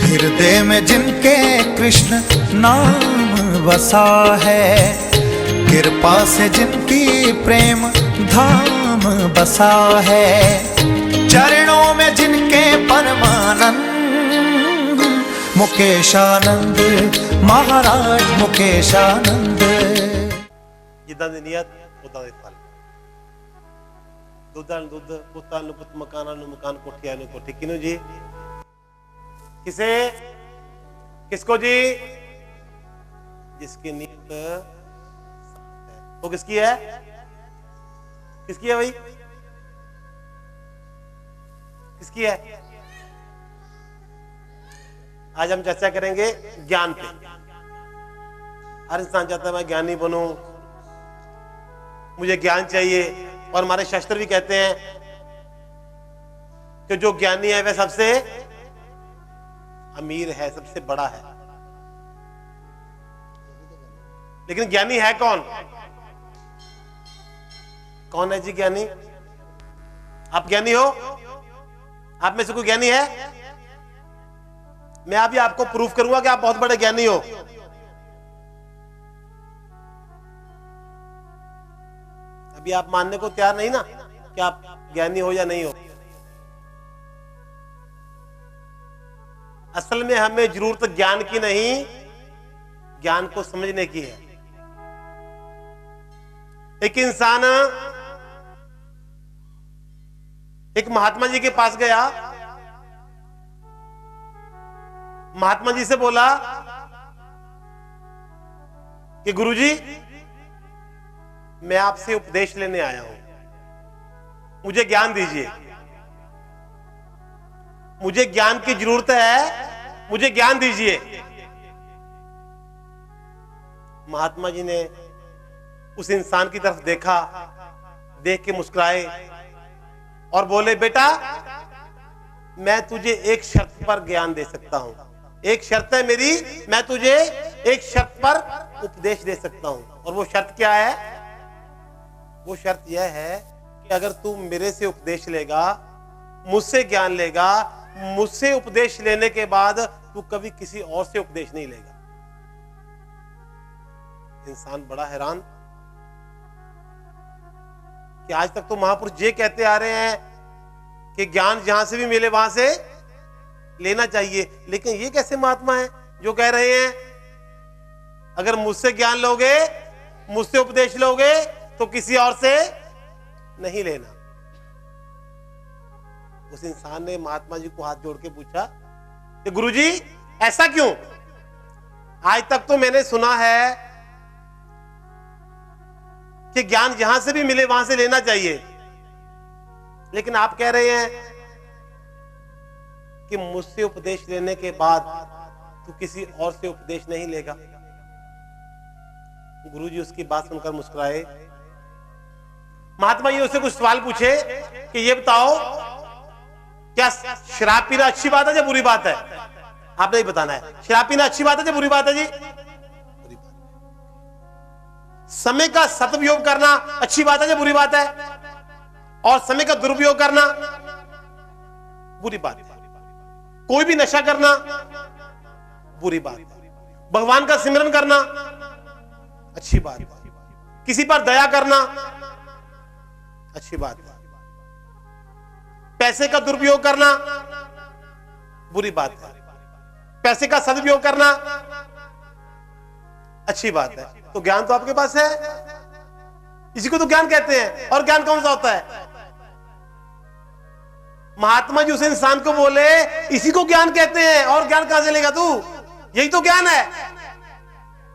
हृदय में जिनके कृष्ण नाम बसा है, कृपा से जिनकी प्रेम धाम बसा है, चरणों में जिनके परमानंद मुकेशानंद महाराज मुकेशानंद। जिदा दी नीयत उदा दे फल। दुधा दुध, पुत्ता नु पुत, मकाना नु मकान, कोठिया नु कोठी। किनु जी? किसे? किसको जी? जिसकी नीयत वो किसकी है? किसकी है भाई? किसकी है? आज हम चर्चा करेंगे ज्ञान पे। हर इंसान चाहता है मैं ज्ञानी बनूं, मुझे ज्ञान चाहिए। और हमारे शास्त्र भी कहते हैं कि जो ज्ञानी है वह सबसे अमीर है, सबसे बड़ा है। लेकिन ज्ञानी है कौन? कौन है जी ज्ञानी? आप ज्ञानी हो? आप में से कोई ज्ञानी है? मैं अभी आपको प्रूफ करूंगा कि आप बहुत बड़े ज्ञानी हो। अभी आप मानने को तैयार नहीं ना कि आप ज्ञानी हो या नहीं हो। असल में हमें जरूरत ज्ञान की नहीं, ज्ञान को समझने की है। एक इंसान एक महात्मा जी के पास गया, महात्मा जी से बोला कि गुरुजी मैं आपसे उपदेश लेने आया हूं, मुझे ज्ञान दीजिए, मुझे ज्ञान की जरूरत है, मुझे ज्ञान दीजिए। महात्मा जी ने उस इंसान की तरफ देखा, देख के मुस्कुराए और बोले बेटा मैं तुझे एक शर्त पर ज्ञान दे सकता हूं। एक शर्त है मेरी, मैं तुझे एक शर्त पर उपदेश दे सकता हूं। और वो शर्त क्या है? वो शर्त यह है कि अगर तू मेरे से उपदेश लेगा, मुझसे ज्ञान लेगा, मुझसे उपदेश लेने के बाद तू कभी किसी और से उपदेश नहीं लेगा। इंसान बड़ा हैरान कि आज तक तो महापुरुष ये कहते आ रहे हैं कि ज्ञान जहां से भी मिले वहां से लेना चाहिए, लेकिन ये कैसे महात्मा है जो कह रहे हैं अगर मुझसे ज्ञान लोगे, मुझसे उपदेश लोगे तो किसी और से नहीं लेना। उस इंसान ने महात्मा जी को हाथ जोड़ के पूछा कि गुरुजी ऐसा क्यों? आज तक तो मैंने सुना है कि ज्ञान जहां से भी मिले वहां से लेना चाहिए, लेकिन आप कह रहे हैं कि मुझसे उपदेश लेने के बाद तू किसी और से उपदेश नहीं लेगा। गुरुजी उसकी बात सुनकर मुस्कुराए। महात्मा जी उससे कुछ सवाल पूछे कि ये बताओ क्या शराब पीना अच्छी बात है या बुरी बात है? आपने ही बताना है। शराब पीना अच्छी बात है या बुरी बात है जी? बुरी बात। समय का सदुपयोग करना अच्छी बात है या बुरी बात है? और समय का दुरुपयोग करना बुरी बात है। कोई भी नशा करना बुरी बात है। भगवान का सिमरन करना अच्छी बात है। किसी पर दया करना अच्छी बात है। पैसे का दुरुपयोग करना बुरी बात है। पैसे का सदुपयोग करना अच्छी बात है। तो ज्ञान तो आपके पास है, इसी को तो ज्ञान कहते हैं। और ज्ञान कौन सा होता है? महात्मा जी उस इंसान को बोले इसी को ज्ञान कहते हैं, और ज्ञान कहां से लेगा तू? यही तो ज्ञान है।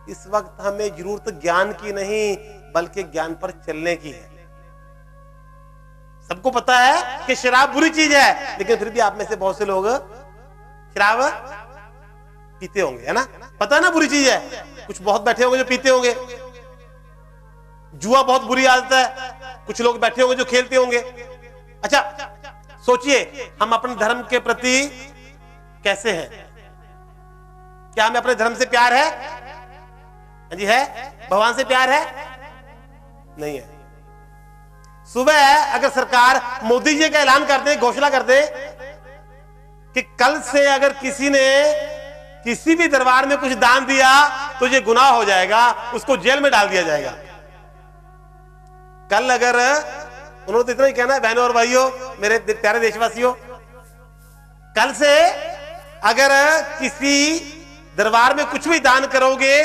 इस वक्त हमें जरूरत ज्ञान की नहीं बल्कि ज्ञान पर चलने की है। सबको पता है कि शराब बुरी चीज है, लेकिन फिर भी आप में से बहुत से लोग शराब पीते होंगे, है ना? पता है ना बुरी चीज है। कुछ बहुत बैठे होंगे जो पीते होंगे। जुआ बहुत बुरी आदत है, कुछ लोग बैठे होंगे जो खेलते होंगे। अच्छा सोचिए हम अपने धर्म के प्रति कैसे हैं? क्या हमें अपने धर्म से प्यार है? जी है। भगवान से प्यार है? नहीं है। सुबह अगर सरकार मोदी जी का ऐलान कर दे, घोषणा कर दे कि कल से अगर किसी ने किसी भी दरबार में कुछ दान दिया तो ये गुनाह हो जाएगा, उसको जेल में डाल दिया जाएगा। कल अगर उन्होंने तो इतना ही कहना है, बहनों और भाइयों, मेरे प्यारे देशवासियों, कल से अगर किसी दरबार में कुछ भी दान करोगे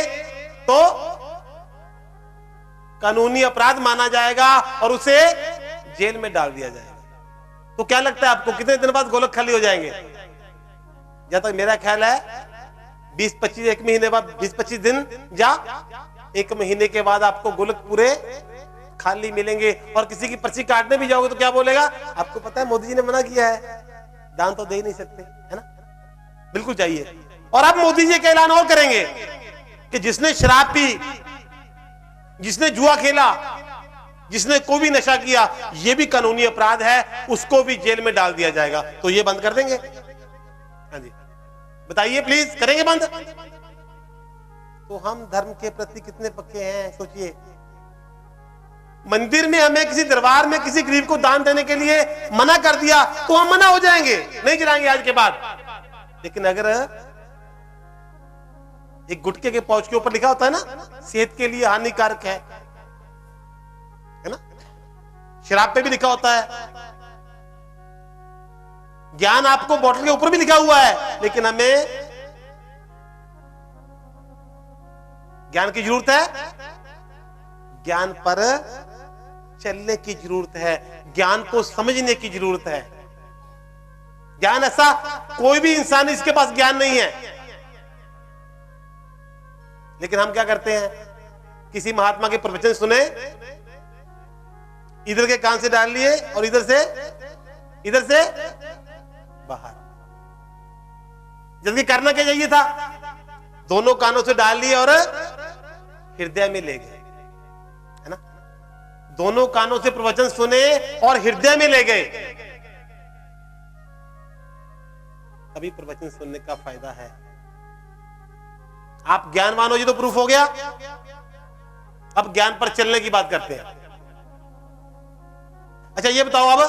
तो कानूनी अपराध माना जाएगा और उसे जेल में डाल दिया जाएगा। तो क्या लगता है आपको कितने दिन बाद गोलक खाली हो जाएंगे? जहां तक मेरा ख्याल है 20-25 एक महीने बाद 20-25 दिन या एक महीने के बाद आपको गोलक पूरे खाली मिलेंगे। और किसी की पर्ची काटने भी जाओगे तो क्या बोलेगा? आपको पता है मोदी जी ने मना किया है, दान तो दे ही नहीं सकते, है ना? बिल्कुल चाहिए। और अब मोदी जी का ऐलान और करेंगे कि जिसने शराब पी, जिसने जुआ खेला, जिसने कोई भी नशा किया, यह भी कानूनी अपराध है, उसको भी जेल में डाल दिया जाएगा। तो ये बंद कर देंगे? हाँ जी, बताइए प्लीज, करेंगे बंद? तो हम धर्म के प्रति कितने पक्के हैं, सोचिए। मंदिर में हमें किसी दरबार में किसी गरीब को दान देने के लिए मना कर दिया तो हम मना हो जाएंगे, नहीं चलाएंगे आज के बाद। लेकिन अगर एक गुटके के पाउच के ऊपर लिखा होता है ना, सेहत के लिए हानिकारक है ना? शराब पे भी लिखा होता है, ज्ञान आपको बोतल के ऊपर भी लिखा हुआ है, लेकिन हमें ज्ञान की जरूरत है, ज्ञान पर चलने की जरूरत है, ज्ञान को समझने की जरूरत है। ज्ञान ऐसा कोई भी इंसान इसके पास ज्ञान नहीं है, लेकिन हम क्या करते हैं? किसी महात्मा के प्रवचन सुने, इधर के कान से डाल लिए और इधर से बाहर। जबकि करना क्या चाहिए था? दोनों कानों से डाल लिए और हृदय में ले गए, है ना? दोनों कानों से प्रवचन सुने और हृदय में ले गए, तभी प्रवचन सुनने का फायदा है। आप ज्ञानवान हो, ये तो प्रूफ हो गया। अब ज्ञान पर चलने की बात करते हैं। अच्छा ये बताओ, अब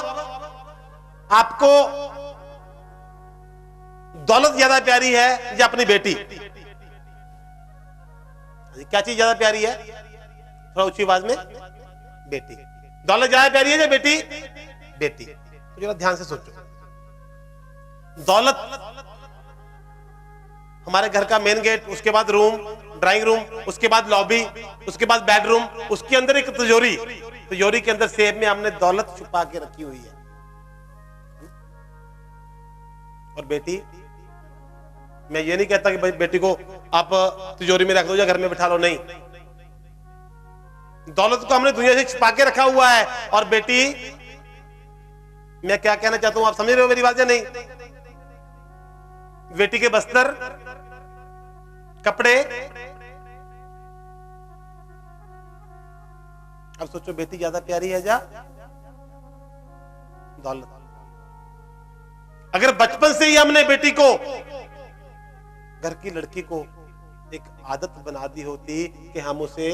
आपको दौलत ज्यादा प्यारी है या अपनी बेटी? क्या चीज ज्यादा प्यारी है? थोड़ा ऊंची आवाज में। बेटी। दौलत ज्यादा प्यारी है या बेटी? बेटी। तो जरा ध्यान से सोचो। दौलत हमारे घर का मेन गेट, उसके बाद रूम, ड्राइंग रूम, उसके बाद लॉबी, उसके बाद बेडरूम, उसके अंदर एक तिजोरी, तिजोरी के अंदर सेब में हमने दौलत छुपा के रखी हुई है। और बेटी, मैं ये नहीं कहता कि भाई बेटी को आप तिजोरी में रख दो या घर में बिठा लो, नहीं। दौलत को हमने दुनिया से छुपा के रखा हुआ है। और बेटी, मैं क्या कहना चाहता हूं, आप समझ रहे हो मेरी बात या नहीं? बेटी के बस्तर, कपड़े। अब सोचो, बेटी ज्यादा प्यारी है या दौलत? अगर बचपन से ही हमने बेटी को, घर की लड़की को एक आदत बना दी होती कि हम उसे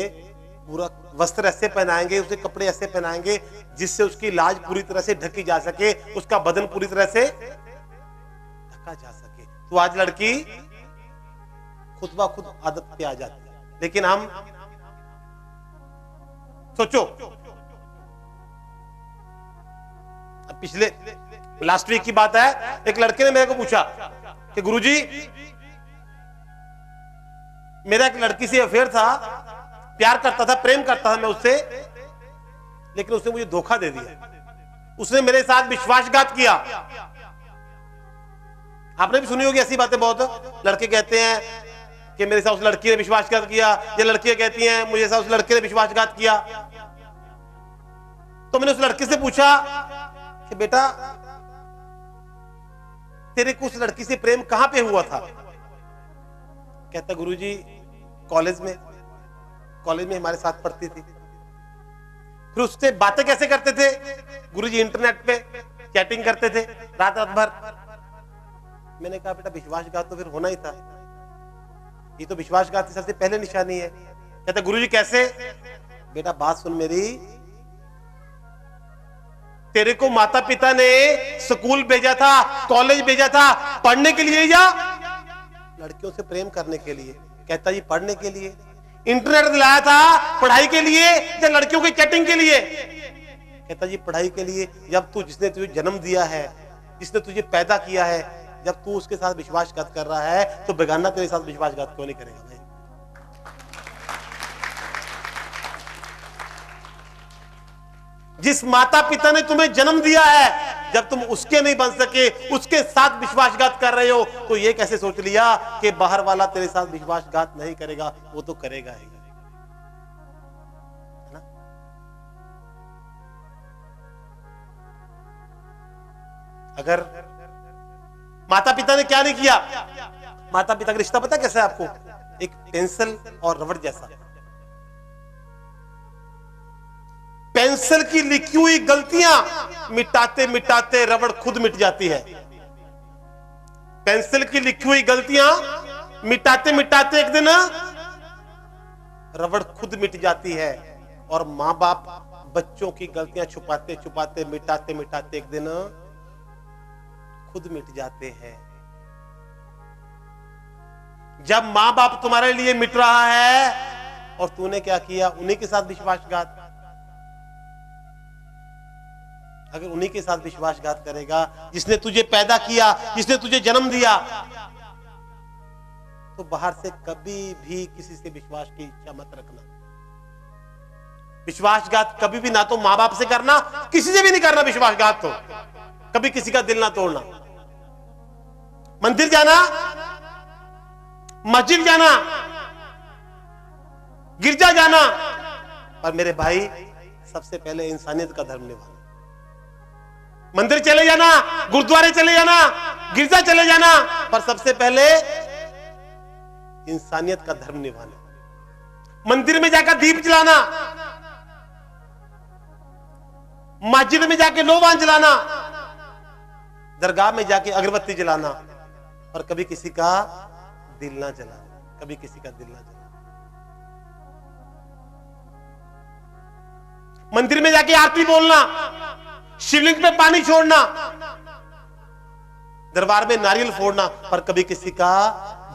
पूरा वस्त्र ऐसे पहनाएंगे, उसे कपड़े ऐसे पहनाएंगे जिससे उसकी लाज पूरी तरह से ढकी जा सके, उसका बदन पूरी तरह से ढका जा सके, तो आज लड़की खुद ब खुद आदत पे आ जाती है। लेकिन हम सोचो, अब पिछले लास्ट वीक की बात है, एक लड़के ने मेरे को पूछा कि गुरुजी, मेरा एक लड़की से अफेयर था, प्यार करता था, प्रेम करता था मैं उससे, लेकिन उसने मुझे धोखा दे दिया, उसने मेरे साथ विश्वासघात किया। आपने भी सुनी होगी ऐसी बातें बहुत। लड़के कहते हैं कि मेरे साथ उस लड़की ने विश्वासघात किया, या लड़कियां कहती हैं मुझे साथ उस लड़के ने विश्वासघात किया। तो मैंने उस लड़के से पूछा कि बेटा, तेरे को उस लड़की से प्रेम कहां पे हुआ था? कहता, गुरुजी कॉलेज में हमारे साथ पढ़ती थी। फिर उससे बातें कैसे करते थे? गुरुजी इंटरनेट पे चैटिंग करते थे रात भर। मैंने कहा, बेटा विश्वासघात तो फिर होना ही था, ये तो विश्वासघात की सबसे पहले निशानी है। कहता, गुरुजी कैसे? बेटा बात सुन मेरी, तेरे को माता पिता ने स्कूल भेजा था, कॉलेज भेजा था पढ़ने के लिए या लड़कियों से प्रेम करने के लिए? कहता जी पढ़ने के लिए। इंटरनेट दिलाया था पढ़ाई के लिए या लड़कियों की चैटिंग के लिए? कहता जी पढ़ाई के लिए। जब तू, जिसने तुझे जन्म दिया है, जिसने तुझे पैदा किया है, जब तू उसके साथ विश्वासघात कर रहा है तो बेगाना तेरे साथ विश्वासघात क्यों नहीं करेगा भाई? जिस माता पिता ने तुम्हें जन्म दिया है, जब तुम उसके नहीं बन सके, उसके साथ विश्वासघात कर रहे हो, तो ये कैसे सोच लिया कि बाहर वाला तेरे साथ विश्वासघात नहीं करेगा? वो तो करेगा ही, है ना? अगर माता पिता ने क्या नहीं किया, माता पिता का रिश्ता पता कैसा है आपको? एक पेंसिल और रबड़ जैसा। पेंसिल की लिखी हुई गलतियां मिटाते मिटाते रबड़ खुद मिट जाती है। पेंसिल की लिखी हुई गलतियां मिटाते मिटाते एक दिन रबड़ खुद मिट जाती है। और मां बाप बच्चों की गलतियां छुपाते छुपाते मिटाते मिटाते एक दिन खुद मिट जाते हैं। जब मां बाप तुम्हारे लिए मिट रहा है और तूने क्या किया? उन्हीं के साथ विश्वासघात। अगर उन्हीं के साथ विश्वासघात करेगा, जिसने तुझे पैदा किया, जिसने तुझे जन्म दिया, तो बाहर से कभी भी किसी से विश्वास की इच्छा मत रखना। विश्वासघात कभी भी ना तो मां बाप से करना, किसी से भी नहीं करना विश्वासघात। तो कभी किसी का दिल ना तोड़ना। मंदिर जाना, मस्जिद जाना, गिरजा जाना, पर मेरे भाई सबसे पहले इंसानियत का धर्म निभाना। मंदिर चले जाना, गुरुद्वारे चले जाना, गिरजा चले जाना, पर सबसे पहले इंसानियत का धर्म निभाना। मंदिर में जाकर दीप जलाना, मस्जिद में जाके लोबान जलाना, दरगाह में जाके अगरबत्ती जलाना, पर कभी किसी का दिल ना जलाना, कभी किसी का दिल ना जलाना। मंदिर में जाके आरती बोलना, शिवलिंग पे पानी छोड़ना, दरबार में नारियल फोड़ना, पर कभी किसी का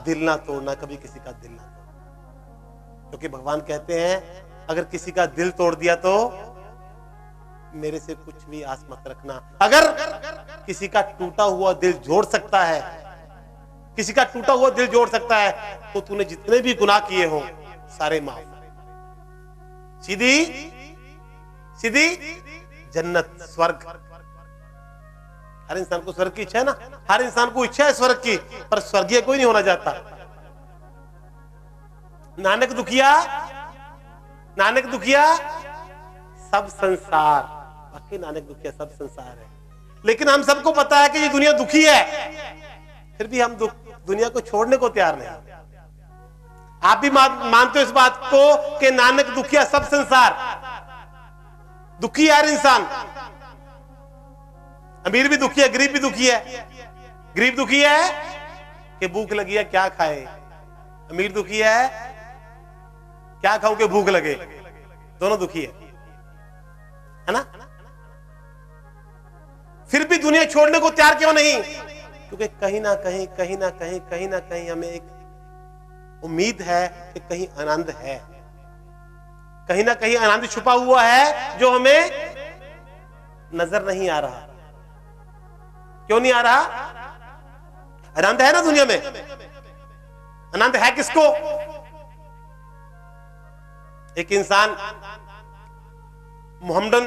दिल ना तोड़ना, कभी किसी का दिल ना तोड़ना। क्योंकि भगवान कहते हैं अगर किसी का दिल तोड़ दिया तो मेरे से कुछ भी आस मत रखना। अगर किसी का टूटा हुआ दिल जोड़ सकता है, किसी का टूटा हुआ दिल जोड़ सकता है, तो तूने जितने भी गुनाह किए हो सारे माफ। सीधी सीधी जन्नत, स्वर्ग। हर इंसान को स्वर्ग की इच्छा है ना, हर इंसान को इच्छा है स्वर्ग की, पर स्वर्गीय कोई नहीं होना चाहता। नानक दुखिया, नानक दुखिया सब संसार, बाकी नानक दुखिया सब संसार है। लेकिन हम सबको पता है कि ये दुनिया दुखी है, फिर भी हम दुनिया को छोड़ने को तैयार नहीं। आप भी मानते हो इस बात को कि नानक दुखिया सब संसार, दुखी है हर इंसान। अमीर भी दुखी है, गरीब भी दुखी है। गरीब दुखी है कि भूख लगी है क्या खाए, अमीर दुखी है क्या खाऊं कि भूख लगे, दोनों दुखी है ना? फिर भी दुनिया छोड़ने को तैयार क्यों नहीं? क्योंकि कहीं ना कहीं कहीं ना कहीं कहीं ना कहीं हमें एक उम्मीद है कि कहीं आनंद है, कहीं ना कहीं आनंद छुपा हुआ है जो हमें नजर नहीं आ रहा। क्यों नहीं आ रहा? आनंद है ना दुनिया में, आनंद है किसको? एक इंसान मोहम्मदन,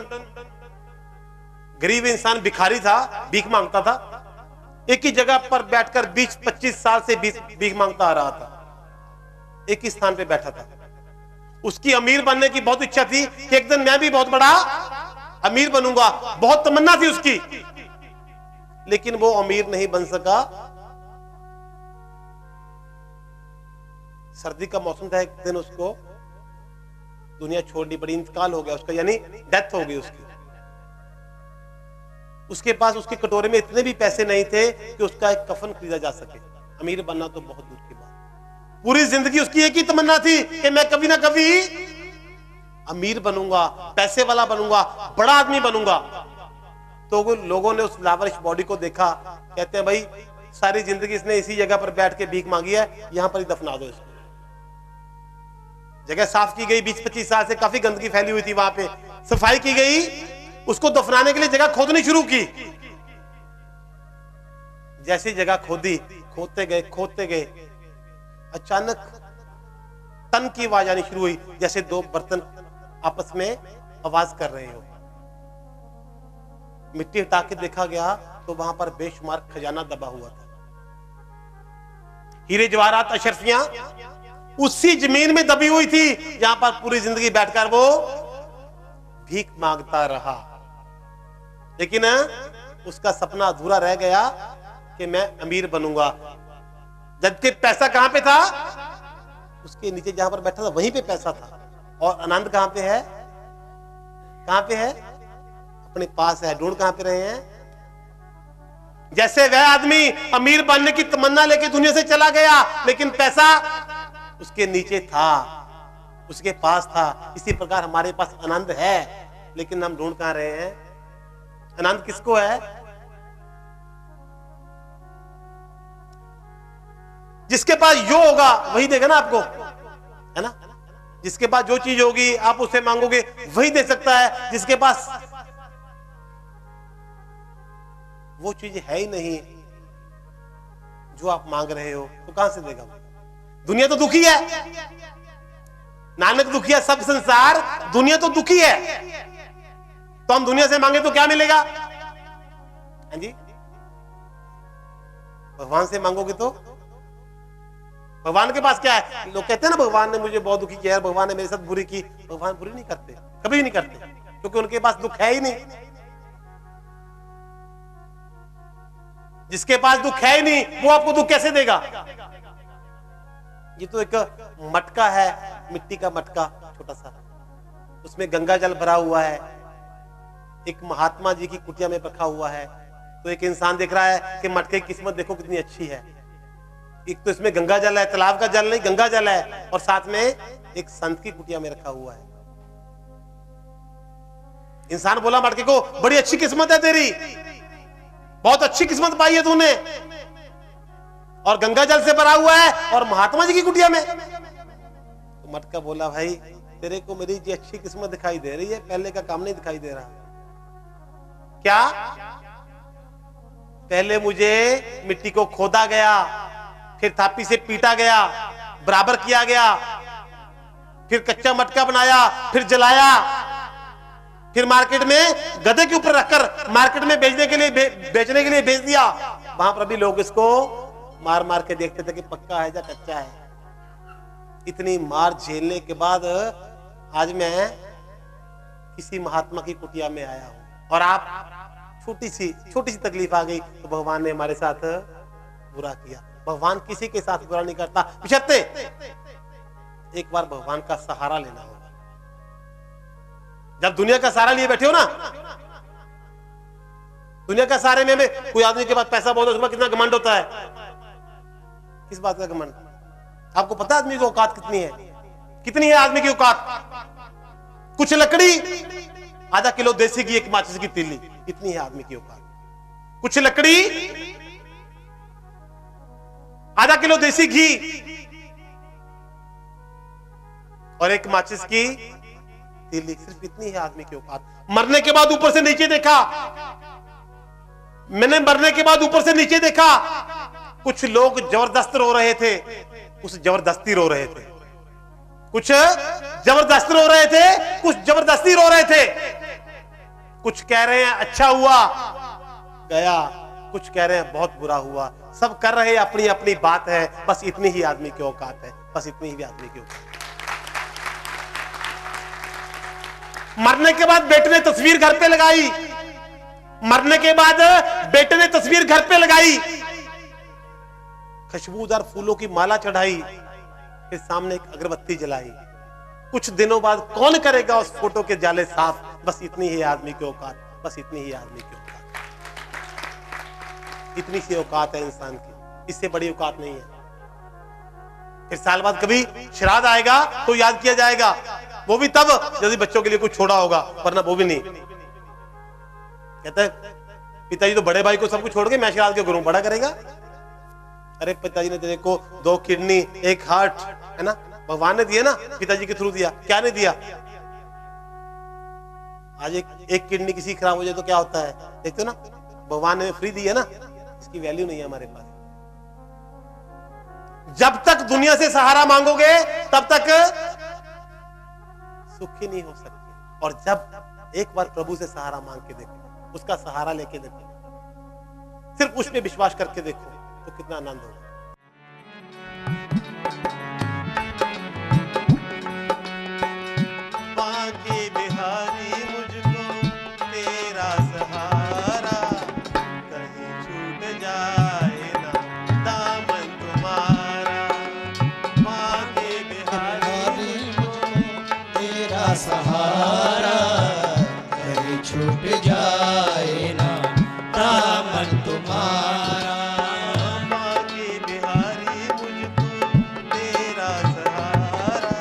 गरीब इंसान, भिखारी था, भीख मांगता था। एक ही जगह पर बैठकर 20-25 साल से भीख मांगता आ रहा था, एक ही स्थान पे बैठा था। उसकी अमीर बनने की बहुत इच्छा थी कि एक दिन मैं भी बहुत बड़ा अमीर बनूंगा, बहुत तमन्ना थी उसकी, लेकिन वो अमीर नहीं बन सका। सर्दी का मौसम था, एक दिन उसको दुनिया छोड़नी पड़ी, इंतकाल हो गया उसका, यानी डेथ हो गई उसकी। उसके पास उसके कटोरे में इतने भी पैसे नहीं थे कि उसका एक कफन खरीदा जा सके। अमीर बनना तो बहुत दूर की बात। पूरी जिंदगी उसकी एक ही तमन्ना थी कि मैं कभी ना कभी अमीर बनूंगा, पैसे वाला बनूंगा, बड़ा आदमी बनूंगा। तो लोगों ने उस लावारिश बॉडी को देखा, कहते हैं भाई सारी जिंदगी इसने इसी जगह पर बैठ के भीख मांगी है, यहां पर ही दफना दो इसको। जगह साफ की गई, 20-25 साल से काफी गंदगी फैली हुई थी, वहां पे सफाई की गई, उसको दफनाने के लिए जगह खोदनी शुरू की। जैसी जगह खोदी, खोदते गए, अचानक तन की आवाज आनी शुरू हुई, जैसे दो बर्तन आपस में आवाज कर रहे हो। मिट्टी हटा के देखा गया तो वहां पर बेशुमार खजाना दबा हुआ था, हीरे जवाहरात अशरफियां उसी जमीन में दबी हुई थी जहां पर पूरी जिंदगी बैठकर वो भीख मांगता रहा। लेकिन उसका सपना अधूरा रह गया कि मैं अमीर बनूंगा, जबकि पैसा कहां पे था? उसके नीचे जहां पर बैठा था वहीं पे पैसा था। और आनंद कहां पे है? कहां पे है? अपने पास है। ढूंढ कहां पे रहे हैं? जैसे वह आदमी अमीर बनने की तमन्ना लेके दुनिया से चला गया, लेकिन पैसा उसके नीचे था, उसके पास था। इसी प्रकार हमारे पास आनंद है, लेकिन हम ढूंढ कहां रहे हैं? आनंद किसको है? जिसके पास जो होगा वही देगा ना आपको, है ना? जिसके पास जो चीज होगी आप उससे मांगोगे वही दे सकता है। जिसके पास वो चीज है ही नहीं जो आप मांग रहे हो, तो कहां से देगा? दुनिया तो दुखी है, नानक दुखी है, सब संसार दुनिया तो दुखी है। तो हम दुनिया से मांगे तो क्या मिलेगा? हाँ जी, भगवान से मांगोगे तो भगवान के पास क्या है? लोग कहते हैं ना भगवान ने मुझे बहुत दुखी किया, भगवान ने मेरे साथ बुरी की। भगवान बुरी नहीं करते, कभी नहीं करते, क्योंकि उनके पास दुख है ही नहीं। जिसके पास दुख है ही नहीं वो आपको दुख कैसे देगा? ये तो एक मटका है, मिट्टी का मटका छोटा सा, उसमें गंगा जल भरा हुआ है, एक महात्मा जी की कुटिया में रखा हुआ है। तो एक इंसान देख रहा है कि मटके की किस्मत देखो कितनी अच्छी है, एक तो इसमें गंगा जल है, तालाब का जल नहीं गंगा जल है, और साथ में एक संत की कुटिया में रखा हुआ है। इंसान बोला मटके को, बड़ी अच्छी किस्मत है तेरी, बहुत अच्छी किस्मत पाई है तूने, और गंगा जल से भरा हुआ है और महात्मा जी की कुटिया में। तो मटका बोला भाई तेरे को मेरी जी अच्छी किस्मत दिखाई दे रही है, पहले का काम नहीं दिखाई दे रहा। क्या? पहले मुझे मिट्टी को खोदा गया, फिर थापी से पीटा गया, बराबर किया गया, फिर कच्चा मटका बनाया, फिर जलाया, फिर मार्केट में गधे के ऊपर रखकर मार्केट में बेचने के लिए भेज दिया। वहां पर भी लोग इसको मार मार के देखते थे कि पक्का है या कच्चा है। इतनी मार झेलने के बाद आज मैं किसी महात्मा की कुटिया में आया हूं, और आप छोटी सी तकलीफ आ गई तो भगवान ने हमारे साथ बुरा किया। भगवान किसी के साथ बुरा नहीं करता, बशर्ते एक बार भगवान का सहारा लेना होगा। जब दुनिया का सहारा लिए बैठे हो ना, दुनिया का सहारे में हमें कोई आदमी के पास पैसा बहुत है, उसके पास कितना घमंड होता है। किस बात का घमंड? आपको पता है आदमी की औकात कितनी है? कितनी है आदमी की औकात? कुछ लकड़ी, आधा किलो देसी घी, एक माचिस की तीली, इतनी है आदमी की औकात। कुछ लकड़ी, आधा किलो देसी घी और एक माचिस की तीली, सिर्फ इतनी है आदमी की औकात। मरने के बाद ऊपर से नीचे देखा, मैंने मरने के बाद ऊपर से नीचे देखा, कुछ लोग जबरदस्त रो रहे थे, कुछ जबरदस्ती रो रहे थे, कुछ जबरदस्ती रो रहे थे, कुछ जबरदस्ती रो रहे थे। कुछ कह रहे हैं अच्छा हुआ गया, कुछ कह रहे हैं बहुत बुरा हुआ। सब कर रहे अपनी अपनी बात है, बस इतनी ही आदमी की औकात है, बस इतनी ही आदमी की औकात। मरने के बाद बेटे ने तस्वीर घर पे लगाई, मरने के बाद बेटे ने तस्वीर घर पे लगाई, खुशबूदार फूलों की माला चढ़ाई, फिर सामने एक अगरबत्ती जलाई। कुछ दिनों बाद कौन करेगा उस फोटो के जाले साफ? बस इतनी ही आदमी की औकात, बस इतनी ही आदमी की औकात। इतनी सी औकात है इंसान की, इससे बड़ी औकात नहीं है। फिर साल बाद कभी श्राद्ध आएगा तो याद किया जाएगा, वो भी तब यदि बच्चों के लिए कुछ छोड़ा होगा, वरना वो भी नहीं। कहता है पिताजी तो बड़े भाई को सब कुछ छोड़ के मैं शरारत क्यों करूं, बड़ा करेगा। अरे पिताजी ने तेरे को 2 किडनी 1 हार्ट है ना, भगवान ने दिया ना, पिताजी के थ्रू दिया, क्या नहीं दिया। आज एक किडनी किसी खराब हो जाए तो क्या होता है, देखते हो ना, भगवान ने फ्री दी है ना, इसकी वैल्यू नहीं है हमारे पास। जब तक दुनिया से सहारा मांगोगे तब तक सुखी नहीं हो सकते, और जब एक बार प्रभु से सहारा मांग के देखो, उसका सहारा लेके देखो, सिर्फ उस पे विश्वास करके देखो, तो कितना आनंद होगा। बांके बिहारी मुझको तेरा सहारा, कहीं छूट जाए ना दामन तुम्हारा। बांके बिहारी मुझको तेरा सहारा, कहीं छूट जाए ना दामन तुम्हारा। बांके बिहारी मुझको तेरा सहारा,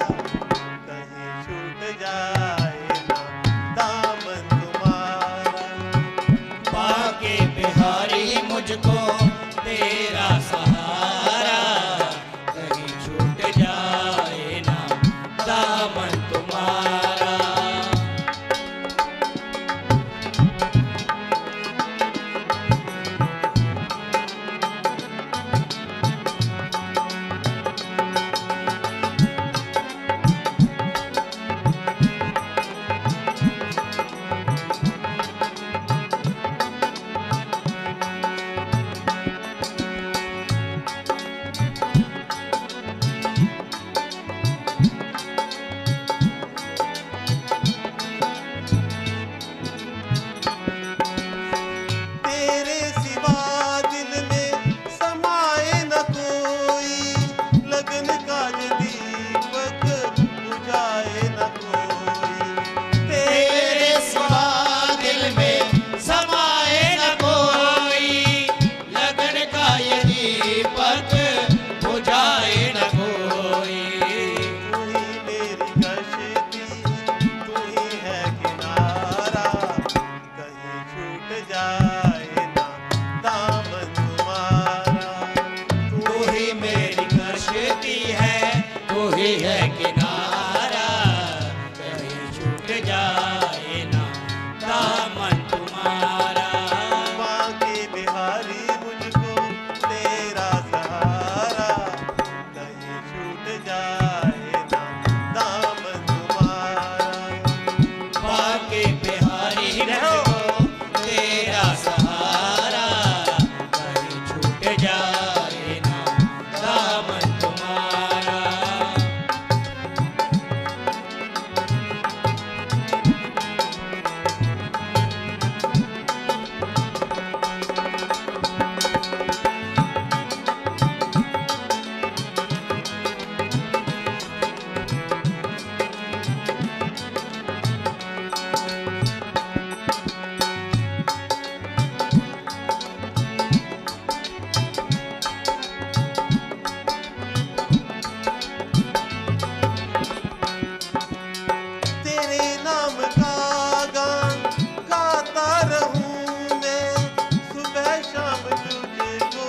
कहीं छूट जाए ना दामन तुम्हारा। बांके बिहारी मुझको तेरा सहारा, कहीं छूट जाए ना दामन तुम्हारा। तेरे सिवा दिल में समाए न कोई, लगन का जो दीपक बुझाए न कोई। तेरे सिवा दिल में समाए न कोई, लगन का ये दीपक बुझाए न कोई। तू ही मेरी कश्ती, तू ही है किनारा, कहीं छूट जाए ना दामन तुम्हारा। तू ही मेरी कश्ती है, तू ही है किनारा, कहीं छूट जाए ना दामन तुम्हारा। बांके बिहारी मुझको तेरा सहारा, कहीं छूट जाए ना दामन तुम्हारा। बांके बिहारी मुझको तेरा सहारा, कहीं छूट जाए ना दामन तुम्हारा। तेरे नाम का गान गाता रहूं मैं, सुबह शाम तुझको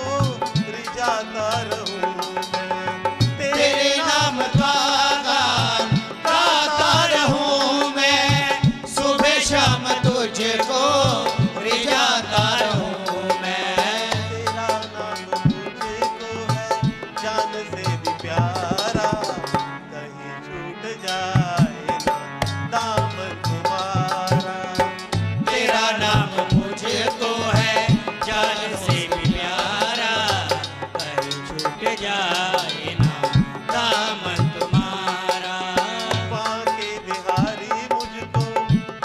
रिझाता रहूं मैं। तेरे नाम का गान गाता रहूं मैं, सुबह शाम तुझको रिझाता रहूं मैं। तेरा नाम मुझको है जान से भी प्यारा, कहीं छूट जाए ना दामन तुम्हारा। तेरा नाम मुझको है जान से भी प्यारा, कहीं छूट जाए ना दामन तुम्हारा। बांके बिहारी मुझको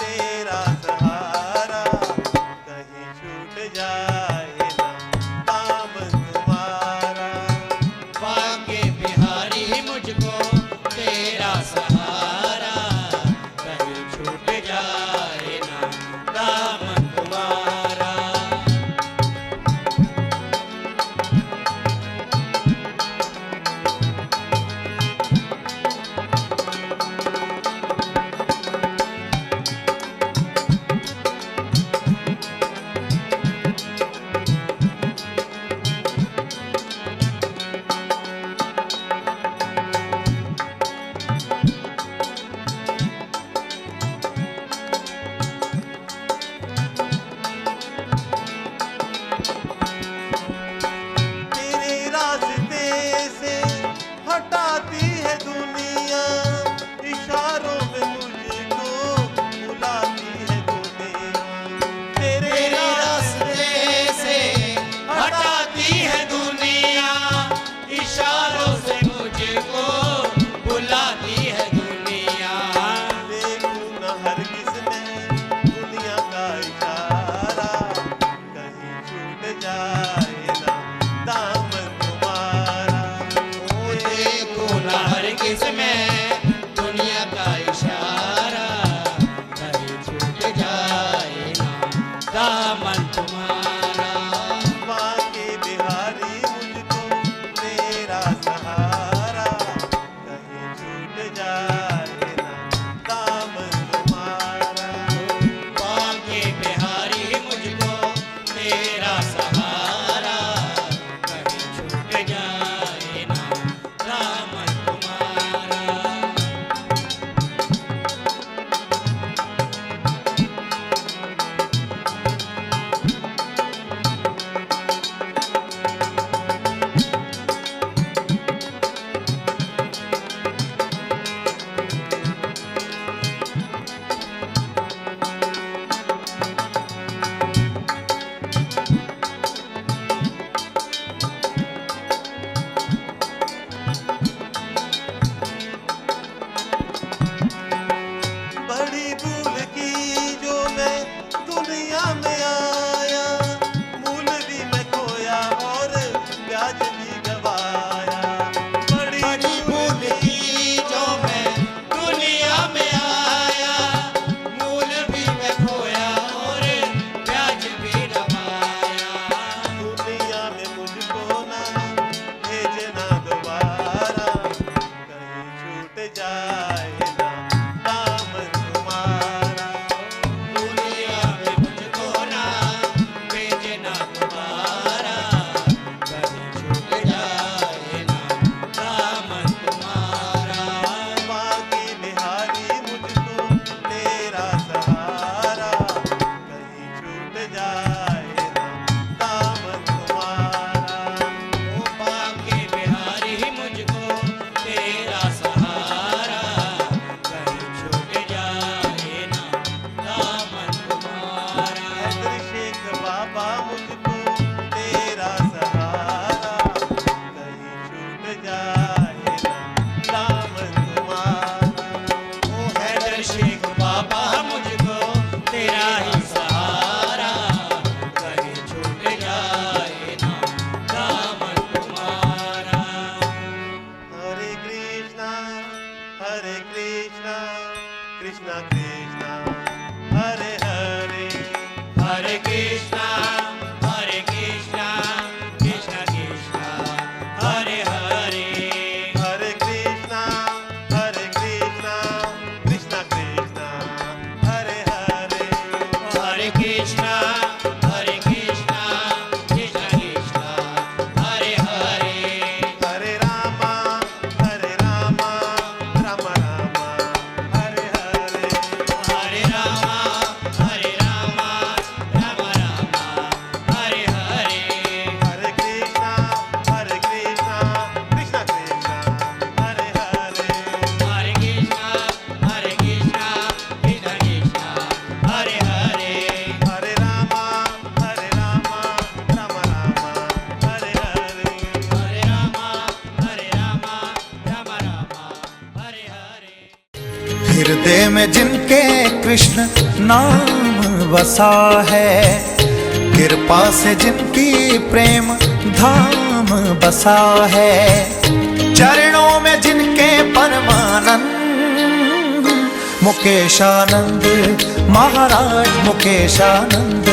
तेरा सहारा, कहीं छूट जाए ना दामन तुम्हारा। बांके बिहारी मुझको तेरा सहारा, कहीं छूट जाए ना दामन तुम्हारा। इशारों से मुझको बुलाती है दुनिया। देखूं न हरगिज़ मैं दुनिया का इशारा, कहीं छूट जाए ना दामन तुम्हारा। ओ देखो ना हरगिज़ में दुनिया का इशारा, कहीं छूट जाए ना दामन तुम्हारा। बाके बिहारी मुझको तेरा सहारा, कहीं छूट जाए ना दामन तुम्हारा। बाके बिहारी मुझको तेरा सहारा, कहीं छूट जाए ना दामन तुम्हारा। बड़ी भूल की जो मैं दुनिया में आया, मूल भी मैं खोया और ब्याज भी गवाया। बड़ी भूल की जो मैं दुनिया में आया, मूल भी मैं खोया और ब्याज भी दबाया। दुनिया में मुझको ना भेजना दोबारा, कहीं छूट जाए ना दामन तुम्हारा। दुनिया में मुझको ना भेजना दोबारा, कहीं छूट जाए ना दामन तुम्हारा। बाकी बिहारी मुझको तेरा सहारा, कहीं छूट जाए ना दामन तुम्हारा। ओ बाके बिहारी मुझको तेरा सहारा, कहीं छूट जाए ना दामन तुम्हारा। हैदर शेख बाबा मुझको तेरा सहारा, कहीं छूट जाए ना दामन तुम्हारा। ओ हैदर शेख बाबा मुझको तेरा ही सहारा, कहीं छूट जाए ना दामन तुम्हारा। हरे कृष्णा कृष्णा कृष्णा हरे हरे। हरे कृष्णा कृष्णा कृष्णा हरे हरे। हरे कृष्णा कृष्णा कृष्णा कृष्णा हरे हरे। हरे कृष्णा कृष्णा कृष्णा हरे हरे। हरे रामा राम राम हरे हरे। हरे रामा राम राम हरे हरे। हरे कृष्णा कृष्णा कृष्णा हरे हरे। हरे कृष्णा कृष्णा कृष्णा हरे हरे। हरे रामा राम राम हरे हरे। हरे रामा राम राम हरे हरे। हृदय में जिनके कृष्ण नाम बसा है, कृपा से जिनकी प्रेम धाम बसा है, चरणों में जिनके परमानंद मुकेशानंद महाराज मुकेशानंद।